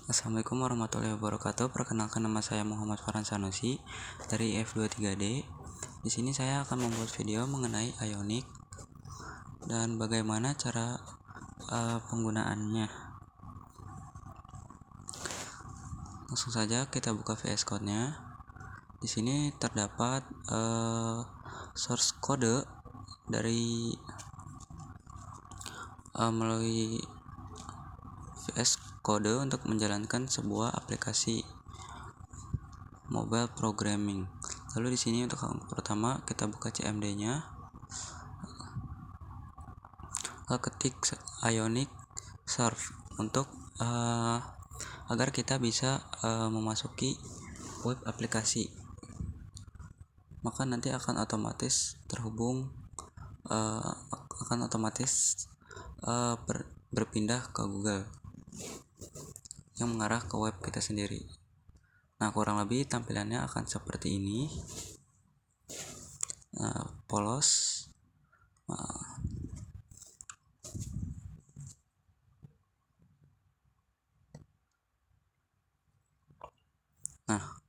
Assalamualaikum warahmatullahi wabarakatuh. Perkenalkan, nama saya Muhammad Farhan Sanusi dari F23D. Di sini saya akan membuat video mengenai Ionic dan bagaimana cara penggunaannya. Langsung saja kita buka VS Code-nya. Di sini terdapat source code dari melalui VS Code untuk menjalankan sebuah aplikasi mobile programming. Lalu di sini untuk yang pertama kita buka CMD-nya, lalu ketik Ionic Serve untuk agar kita bisa memasuki web aplikasi. Maka nanti akan otomatis terhubung, akan otomatis berpindah ke Google yang mengarah ke web kita sendiri. Nah, kurang lebih tampilannya akan seperti ini. Polos. Nah,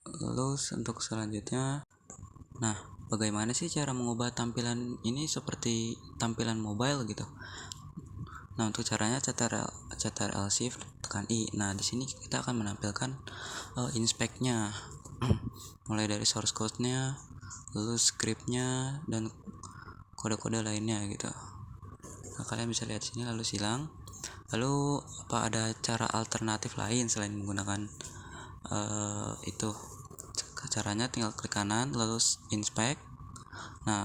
lalu untuk selanjutnya, bagaimana sih cara mengubah tampilan ini seperti tampilan mobile gitu? Nah, untuk caranya Ctrl Shift tekan I. Nah, di sini kita akan menampilkan inspect-nya, mulai dari source code-nya, lalu script-nya dan kode-kode lainnya gitu. Nah, kalian bisa lihat sini lalu silang. Lalu apa ada cara alternatif lain selain menggunakan itu? Caranya tinggal klik kanan lalu inspect. Nah,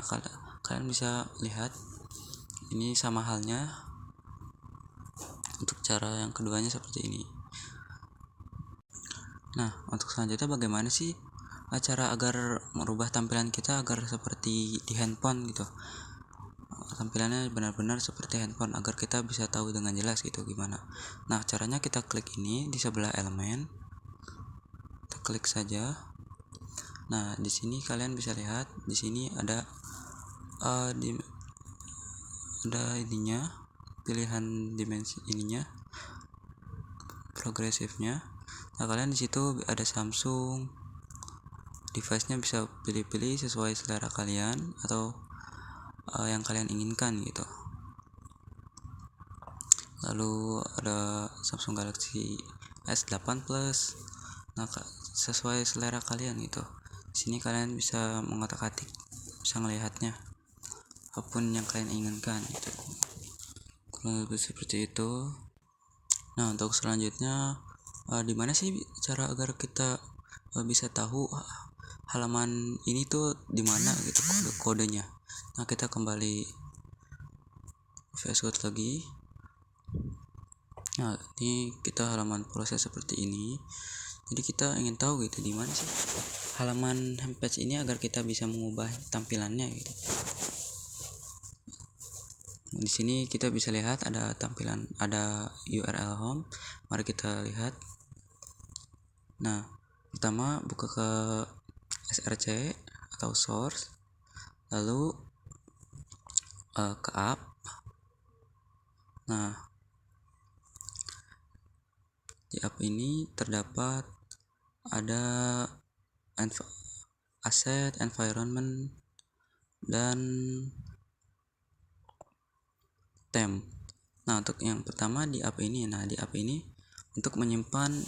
kalian bisa lihat ini sama halnya untuk cara yang keduanya seperti ini. Nah, untuk selanjutnya bagaimana sih cara agar merubah tampilan kita agar seperti di handphone gitu? Tampilannya benar-benar seperti handphone agar kita bisa tahu dengan jelas gitu gimana. Nah, caranya kita klik ini di sebelah elemen. Kita klik saja. Nah, di sini kalian bisa lihat di sini ada ininya, pilihan dimensi ininya, progresifnya. Nah, kalian di situ ada Samsung, device-nya bisa pilih-pilih sesuai selera kalian atau yang kalian inginkan gitu. Lalu ada Samsung Galaxy S8 Plus. Nah, sesuai selera kalian gitu. Di sini kalian bisa mengotak-atik, bisa melihatnya apapun yang kalian inginkan gitu. Kurang lebih seperti itu. Nah, untuk selanjutnya di mana sih cara agar kita bisa tahu halaman ini tuh di mana gitu kodenya. Nah, kita kembali VS Code lagi. Nah, ini kita halaman proses seperti ini. Jadi kita ingin tahu gitu di mana sih halaman homepage ini agar kita bisa mengubah tampilannya gitu. Di sini kita bisa lihat ada tampilan, ada URL home. Mari kita lihat. Nah, pertama buka ke src atau source, lalu ke app. Nah, di app ini terdapat ada asset, environment, dan theme. Nah, untuk yang pertama di app ini, untuk menyimpan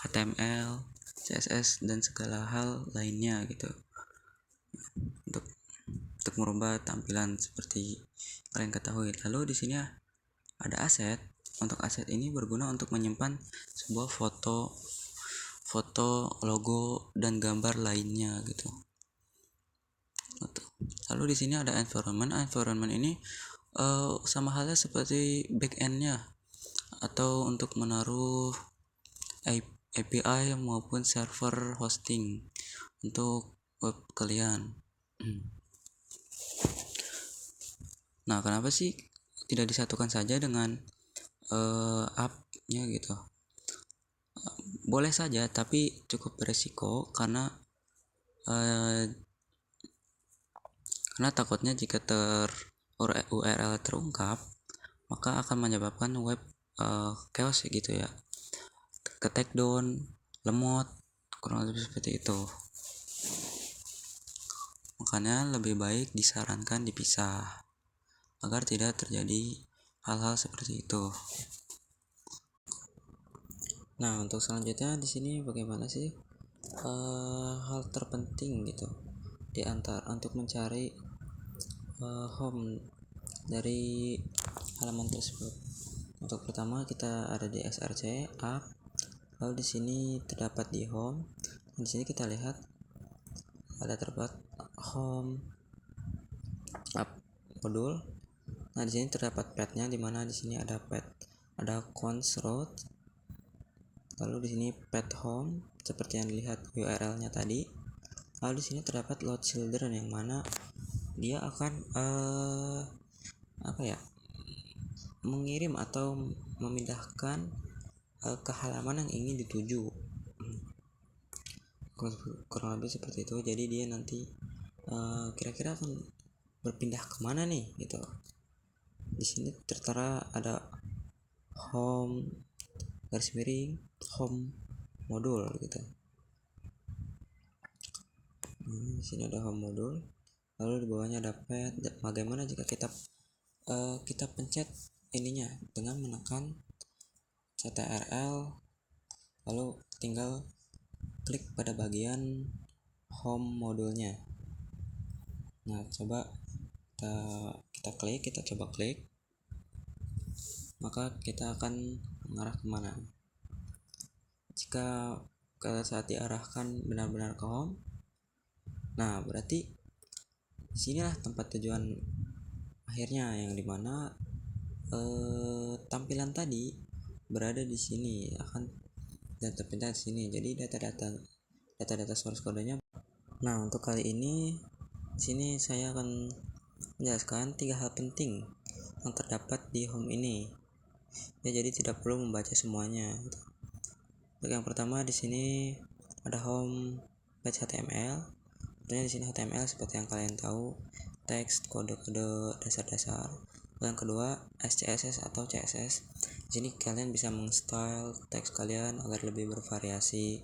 HTML, CSS dan segala hal lainnya gitu. Untuk merubah tampilan seperti kalian ketahui. Lalu di sini ada aset. Untuk aset ini berguna untuk menyimpan sebuah foto, logo dan gambar lainnya gitu. Lalu di sini ada environment. Environment ini sama halnya seperti backend-nya atau untuk menaruh API maupun server hosting untuk web kalian. Nah, kenapa sih tidak disatukan saja dengan app-nya gitu? Boleh saja, tapi cukup beresiko karena takutnya jika URL terungkap, maka akan menyebabkan web chaos gitu ya, ke take down, lemot, kurang lebih seperti itu. Makanya lebih baik disarankan dipisah agar tidak terjadi hal-hal seperti itu. Nah, untuk selanjutnya di sini bagaimana sih hal terpenting gitu di antara untuk mencari home dari halaman tersebut. Untuk pertama kita ada di src app, lalu di sini terdapat di home. Di sini kita lihat ada terdapat home app modul. Nah, di sini terdapat petnya, di mana di sini ada pet, ada cons road. Lalu di sini pet home seperti yang dilihat URL-nya tadi. Lalu di sini terdapat load children, yang mana dia akan mengirim atau memindahkan ke halaman yang ingin dituju. Kurang lebih seperti itu. Jadi dia nanti kira-kira akan berpindah kemana nih gitu. Di sini tertera ada home home modul gitu. Di sini ada home modul, lalu di bawahnya ada pet. Bagaimana jika kita pencet ininya dengan menekan CTRL, lalu tinggal klik pada bagian home modulnya. Nah, coba kita coba klik, maka kita akan mengarah kemana. Jika saat diarahkan benar-benar ke home, nah berarti disinilah tempat tujuan akhirnya, yang dimana tampilan tadi berada di sini, akan dan terpindah di sini. Jadi data source kodenya. Nah, untuk kali ini di sini saya akan menjelaskan 3 hal penting yang terdapat di home ini. Ya, jadi tidak perlu membaca semuanya. Untuk yang pertama di sini ada home page HTML. Tentunya di sini HTML seperti yang kalian tahu, teks, kode-kode dasar-dasar. Yang kedua SCSS atau CSS. Di sini kalian bisa mengstyle teks kalian agar lebih bervariasi.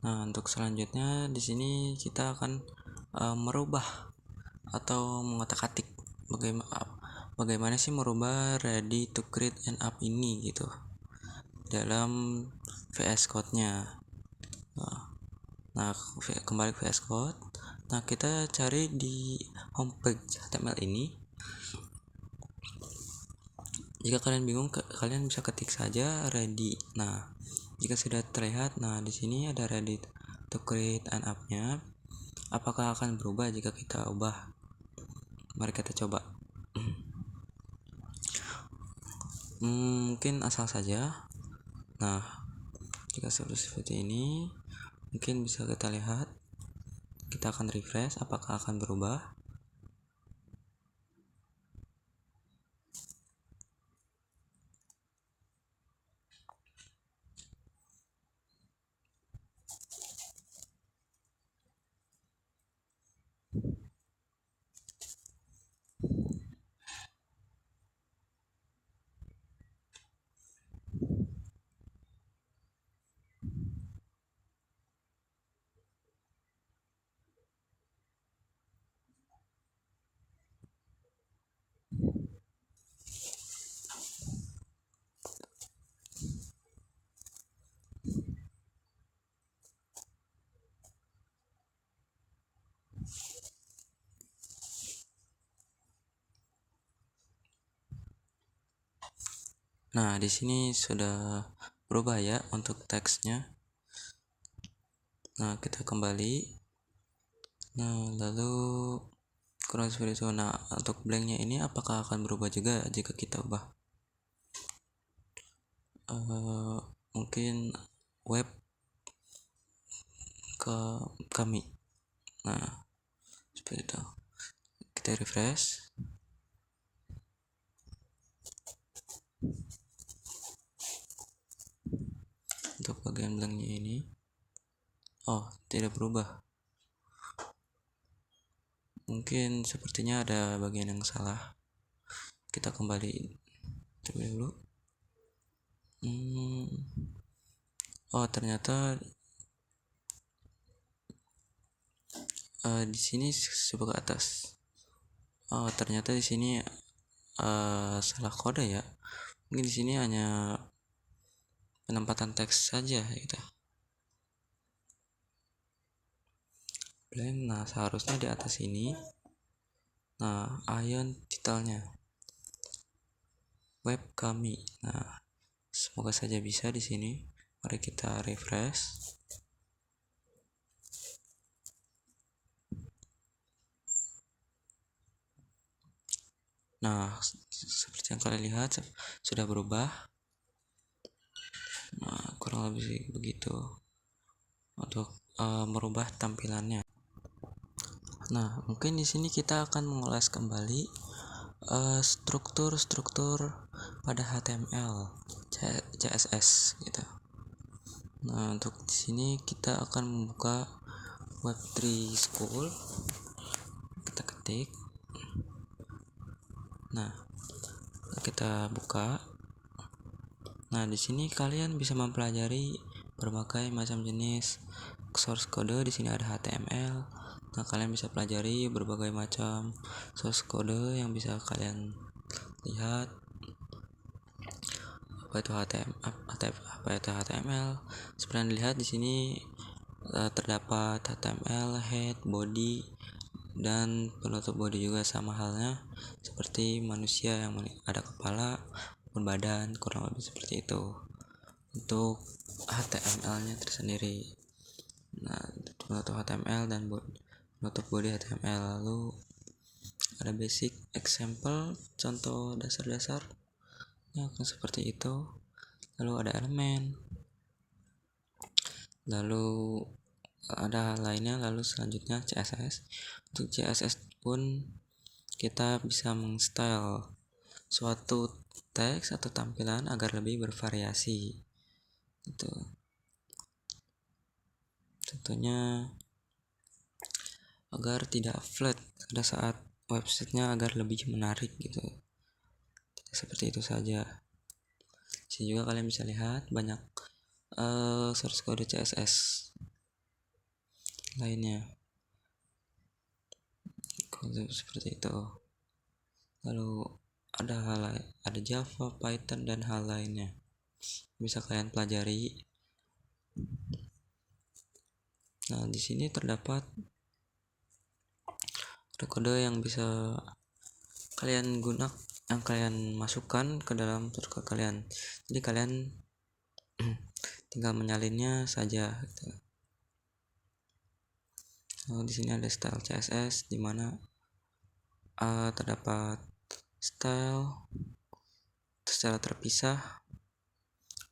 Nah, untuk selanjutnya di sini kita akan merubah atau mengotak-atik bagaimana sih merubah ready to create an app ini gitu dalam VS Code-nya. Nah, kembali ke VS Code. Nah, kita cari di homepage HTML ini. Jika kalian bingung, kalian bisa ketik saja ready. Nah, jika sudah terlihat, nah di sini ada ready to create an app-nya. Apakah akan berubah jika kita ubah? Mari kita coba. Mungkin asal saja. Nah, jika seperti ini, mungkin bisa kita lihat. Kita akan refresh, apakah akan berubah? Nah, di sini sudah berubah ya untuk teksnya. Nah, kita kembali. Nah, lalu kurang seperti itu. Nah, untuk blanknya ini apakah akan berubah juga jika kita ubah? Mungkin web ke kami. Nah, seperti itu. Kita refresh. Untuk bagian blanknya ini, oh tidak berubah. Mungkin sepertinya ada bagian yang salah. Kita kembali terlebih dulu. Oh, ternyata di sini coba ke atas. Oh, ternyata di sini salah kode ya. Mungkin di sini hanya penempatan teks saja gitu. Blank. Nah, seharusnya di atas ini. Nah, Ion titelnya web kami. Nah, semoga saja bisa di sini. Mari kita refresh. Nah, seperti yang kalian lihat sudah berubah. Nah, kurang lebih begitu untuk merubah tampilannya. Nah, mungkin di sini kita akan mengulas kembali struktur-struktur pada HTML, CSS gitu. Nah, untuk di sini kita akan membuka Web3 School. Kita ketik. Nah, kita buka. Nah, di sini kalian bisa mempelajari berbagai macam jenis source code. Di sini ada HTML. Nah, kalian bisa pelajari berbagai macam source code yang bisa kalian lihat. Apa itu HTML? Seperti yang dilihat di sini terdapat HTML, head, body, dan penutup body juga sama halnya seperti manusia yang ada kepala maupun badan, kurang lebih seperti itu untuk HTML-nya tersendiri. Nah, penutup HTML dan penutup body HTML. Lalu ada basic example, contoh dasar-dasar yang akan seperti itu. Lalu ada elemen, lalu ada lainnya. Lalu selanjutnya CSS. Untuk CSS pun kita bisa mengstyle suatu teks atau tampilan agar lebih bervariasi gitu. Tentunya agar tidak flat pada saat websitenya, agar lebih menarik gitu. Seperti itu saja. Sini juga kalian bisa lihat banyak source code CSS lainnya seperti itu. Lalu ada Java, Python, dan hal lainnya bisa kalian pelajari. Nah, di sini terdapat kode yang bisa kalian yang kalian masukkan ke dalam tutorial kalian. Jadi kalian tinggal menyalinnya saja gitu. Lalu di sini ada style CSS di mana terdapat style secara terpisah.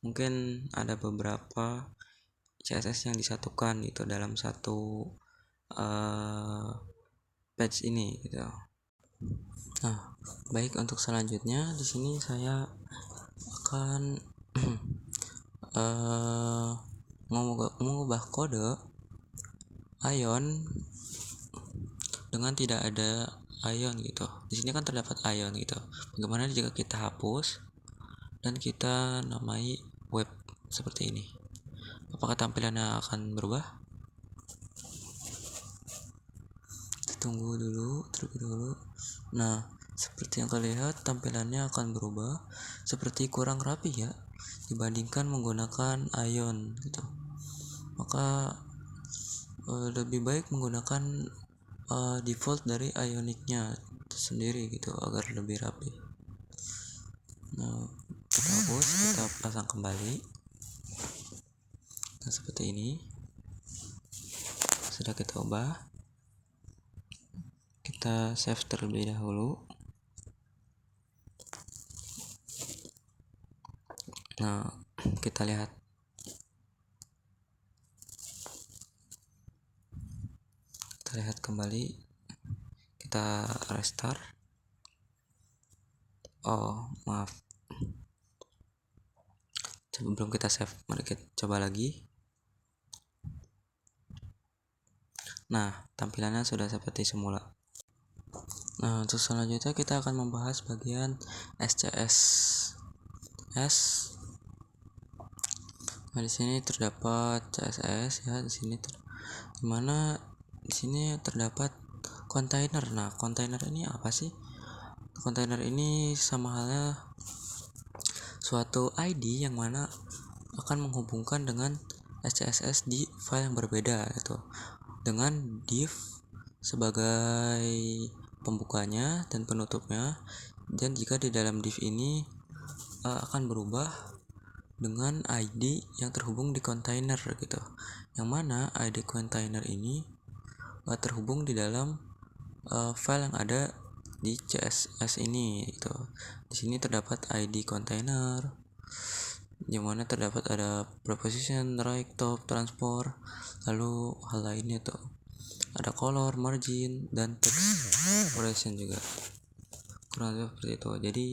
Mungkin ada beberapa CSS yang disatukan gitu dalam satu page ini gitu. Nah, baik, untuk selanjutnya di sini saya akan mengubah kode Ion dengan tidak ada Ion gitu. Di sini kan terdapat Ion gitu. Bagaimana jika kita hapus dan kita namai web seperti ini? Apakah tampilannya akan berubah? Tunggu dulu, terlebih dulu. Nah, seperti yang kalian lihat tampilannya akan berubah seperti kurang rapi ya dibandingkan menggunakan Ion gitu. Maka lebih baik menggunakan default dari Ionicnya sendiri gitu agar lebih rapi. Nah, kita hapus, kita pasang kembali. Nah, seperti ini. Sudah kita ubah. Kita save terlebih dahulu. Nah, kita lihat. Kita lihat kembali. Kita restart. Oh, maaf. Sebelum kita save, mari kita coba lagi. Nah, tampilannya sudah seperti semula. Nah, untuk selanjutnya kita akan membahas bagian SCSS. Nah, di sini terdapat CSS ya, dimana di sini terdapat kontainer. Nah, kontainer ini apa sih? Kontainer ini sama halnya suatu ID yang mana akan menghubungkan dengan SCSS di file yang berbeda gitu, dengan div sebagai pembukanya dan penutupnya. Dan jika di dalam div ini akan berubah dengan ID yang terhubung di kontainer gitu, yang mana ID kontainer ini terhubung di dalam file yang ada di CSS ini gitu. Di sini terdapat ID kontainer, yang mana terdapat ada preposition, right, top, transport, lalu hal lainnya tuh ada color, margin, dan text operation juga, kurang lebih seperti itu. Jadi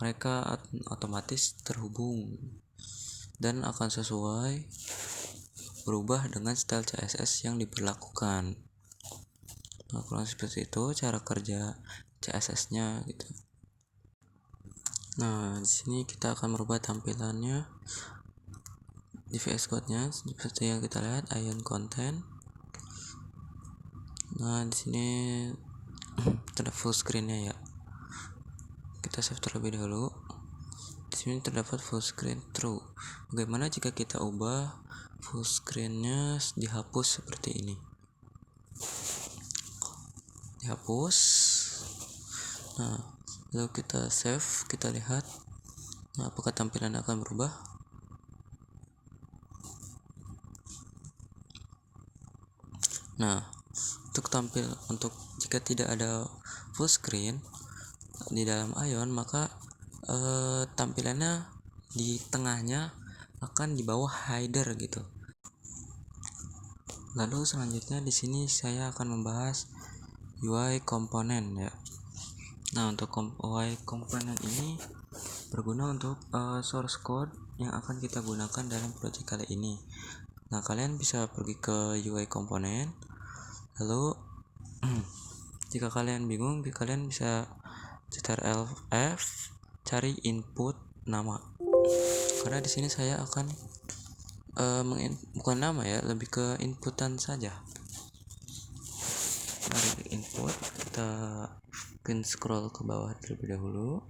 mereka otomatis terhubung dan akan sesuai berubah dengan style CSS yang diberlakukan. Nah, kurang seperti itu cara kerja CSS-nya gitu. Nah, di sini kita akan merubah tampilannya di VS Code-nya seperti yang kita lihat, ion content. Nah, di sini terdapat full screen-nya ya. Kita save terlebih dahulu. Di sini terdapat full screen true. Bagaimana jika kita ubah full screen-nya dihapus seperti ini? Dihapus. Nah, lalu kita save, kita lihat. Nah, apakah tampilan akan berubah? Nah, untuk jika tidak ada full screen di dalam ion, maka tampilannya di tengahnya akan di bawah header gitu. Lalu selanjutnya di sini saya akan membahas UI komponen ya. Nah, untuk UI komponen ini berguna untuk source code yang akan kita gunakan dalam project kali ini. Nah, kalian bisa pergi ke UI komponen, lalu jika kalian bingung, kalian bisa Ctrl F, cari input nama. Karena di sini saya akan bukan nama ya, lebih ke inputan saja. Dari input kita akan scroll ke bawah terlebih dahulu.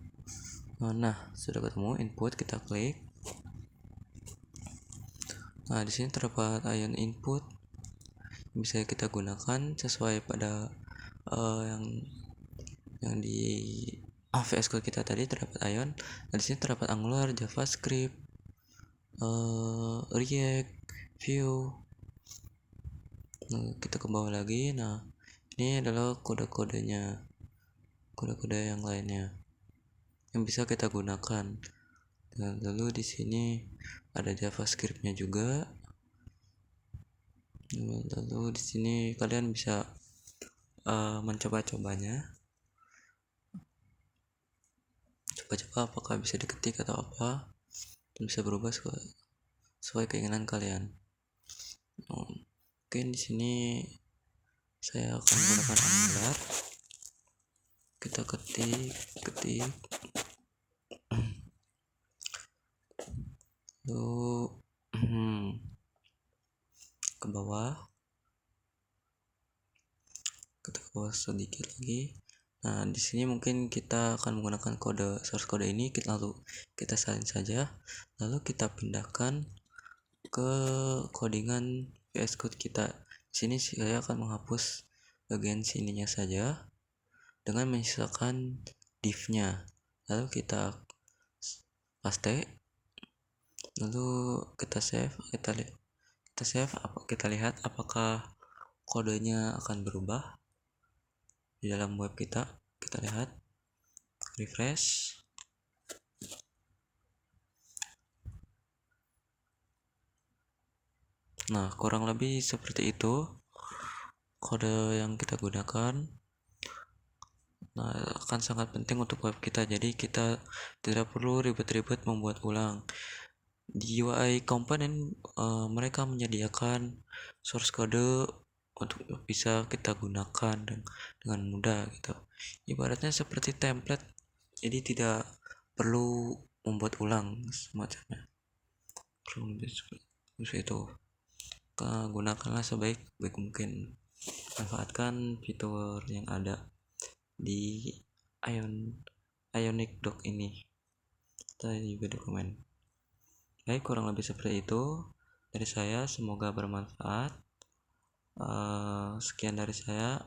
Nah, sudah ketemu input, kita klik. Nah, di sini terdapat ion input yang bisa kita gunakan sesuai pada yang di VS Code kita tadi. Terdapat ion. Nah, di sini terdapat Angular, JavaScript, React, Vue. Nah, kita ke bawah lagi. Nah, ini adalah kode-kodenya, kode-kode yang lainnya yang bisa kita gunakan. Dan lalu di sini ada JavaScript-nya juga. Lalu di sini kalian bisa mencoba-cobanya, coba-coba apakah bisa diketik atau apa, dan bisa berubah sesuai keinginan kalian. Mungkin di sini saya akan menggunakan Angular. Kita ketik lalu ke bawah, kita ke bawah sedikit lagi. Nah, di sini mungkin kita akan menggunakan source kode ini, lalu kita salin saja, lalu kita pindahkan ke codingan VS Code kita. Di sini saya akan menghapus bagian sininya saja dengan menyisakan div-nya. Lalu kita paste, lalu kita save, kita lihat apakah kodenya akan berubah di dalam web kita. Kita lihat, refresh. Nah, kurang lebih seperti itu kode yang kita gunakan. Nah, akan sangat penting untuk web kita, jadi kita tidak perlu ribet-ribet membuat ulang. Di UI komponen mereka menyediakan source code untuk bisa kita gunakan dengan mudah gitu. Ibaratnya seperti template, jadi tidak perlu membuat ulang semacamnya. Terus itu gunakanlah sebaik mungkin, manfaatkan fitur yang ada di Ionic Dock ini, kita juga dokumen. Baik, kurang lebih seperti itu dari saya, semoga bermanfaat. Sekian dari saya.